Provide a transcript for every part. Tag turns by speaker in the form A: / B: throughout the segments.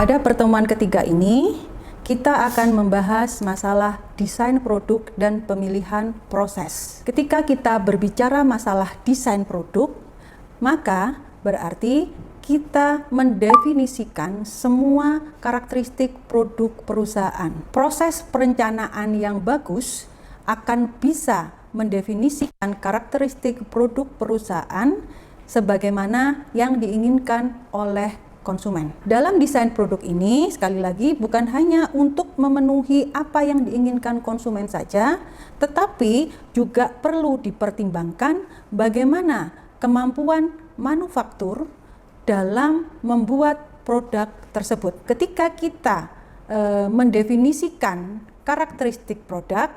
A: Pada pertemuan ketiga ini, kita akan membahas masalah desain produk dan pemilihan proses. Ketika kita berbicara masalah desain produk, maka berarti kita mendefinisikan semua karakteristik produk perusahaan. Proses perencanaan yang bagus akan bisa mendefinisikan karakteristik produk perusahaan sebagaimana yang diinginkan oleh konsumen. Dalam desain produk ini, sekali lagi, bukan hanya untuk memenuhi apa yang diinginkan konsumen saja, tetapi juga perlu dipertimbangkan bagaimana kemampuan manufaktur dalam membuat produk tersebut. Ketika kita mendefinisikan karakteristik produk,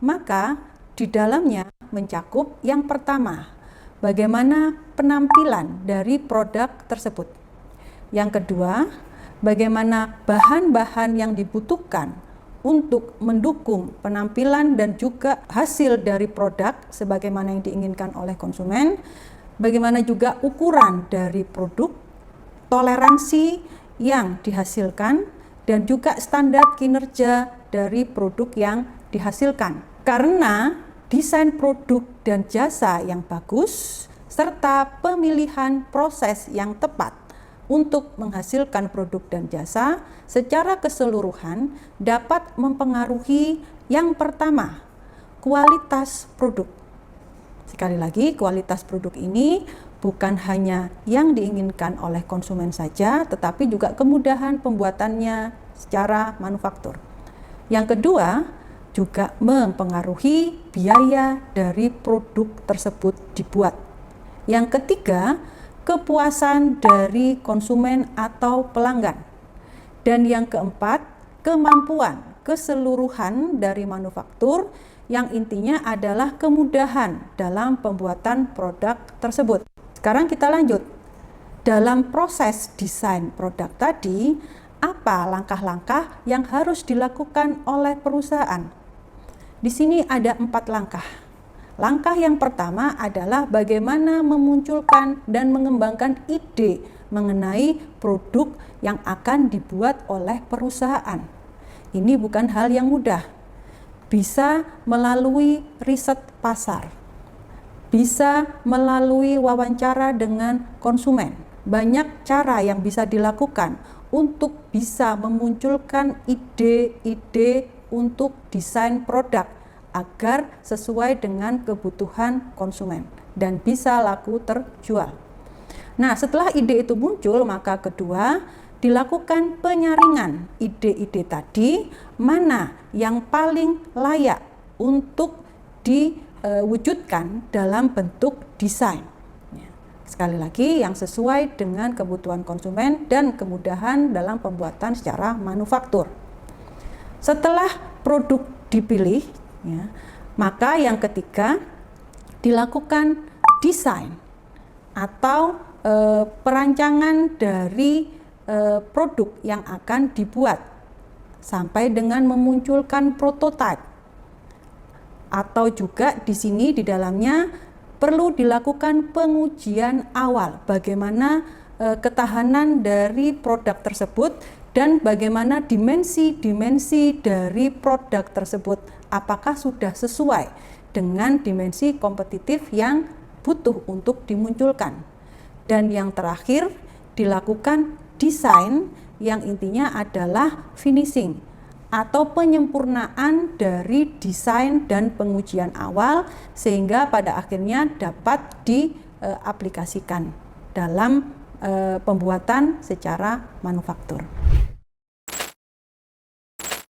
A: maka di dalamnya mencakup yang pertama, bagaimana penampilan dari produk tersebut. Yang kedua, bagaimana bahan-bahan yang dibutuhkan untuk mendukung penampilan dan juga hasil dari produk sebagaimana yang diinginkan oleh konsumen. Bagaimana juga ukuran dari produk, toleransi yang dihasilkan, dan juga standar kinerja dari produk yang dihasilkan. Karena desain produk dan jasa yang bagus serta pemilihan proses yang tepat untuk menghasilkan produk dan jasa secara keseluruhan dapat mempengaruhi yang pertama, kualitas produk. Sekali lagi, kualitas produk ini bukan hanya yang diinginkan oleh konsumen saja, tetapi juga kemudahan pembuatannya secara manufaktur. Yang kedua, juga mempengaruhi biaya dari produk tersebut dibuat. Yang ketiga, kepuasan dari konsumen atau pelanggan. Dan yang keempat, kemampuan keseluruhan dari manufaktur yang intinya adalah kemudahan dalam pembuatan produk tersebut. Sekarang kita lanjut. Dalam proses desain produk tadi, apa langkah-langkah yang harus dilakukan oleh perusahaan? Di sini ada 4 langkah. Langkah yang pertama adalah bagaimana memunculkan dan mengembangkan ide mengenai produk yang akan dibuat oleh perusahaan. Ini bukan hal yang mudah. Bisa melalui riset pasar, bisa melalui wawancara dengan konsumen. Banyak cara yang bisa dilakukan untuk bisa memunculkan ide-ide untuk desain produk agar sesuai dengan kebutuhan konsumen dan bisa laku terjual. Nah, setelah ide itu muncul, maka kedua, dilakukan penyaringan ide-ide tadi, mana yang paling layak untuk diwujudkan dalam bentuk desain. Sekali lagi, yang sesuai dengan kebutuhan konsumen dan kemudahan dalam pembuatan secara manufaktur. Setelah produk dipilih, maka yang ketiga dilakukan desain atau perancangan dari produk yang akan dibuat sampai dengan memunculkan prototipe. Atau juga di sini di dalamnya perlu dilakukan pengujian awal bagaimana ketahanan dari produk tersebut dan bagaimana dimensi-dimensi dari produk tersebut, apakah sudah sesuai dengan dimensi kompetitif yang butuh untuk dimunculkan. Dan yang terakhir, dilakukan desain yang intinya adalah finishing atau penyempurnaan dari desain dan pengujian awal sehingga pada akhirnya dapat diaplikasikan dalam pembuatan secara manufaktur.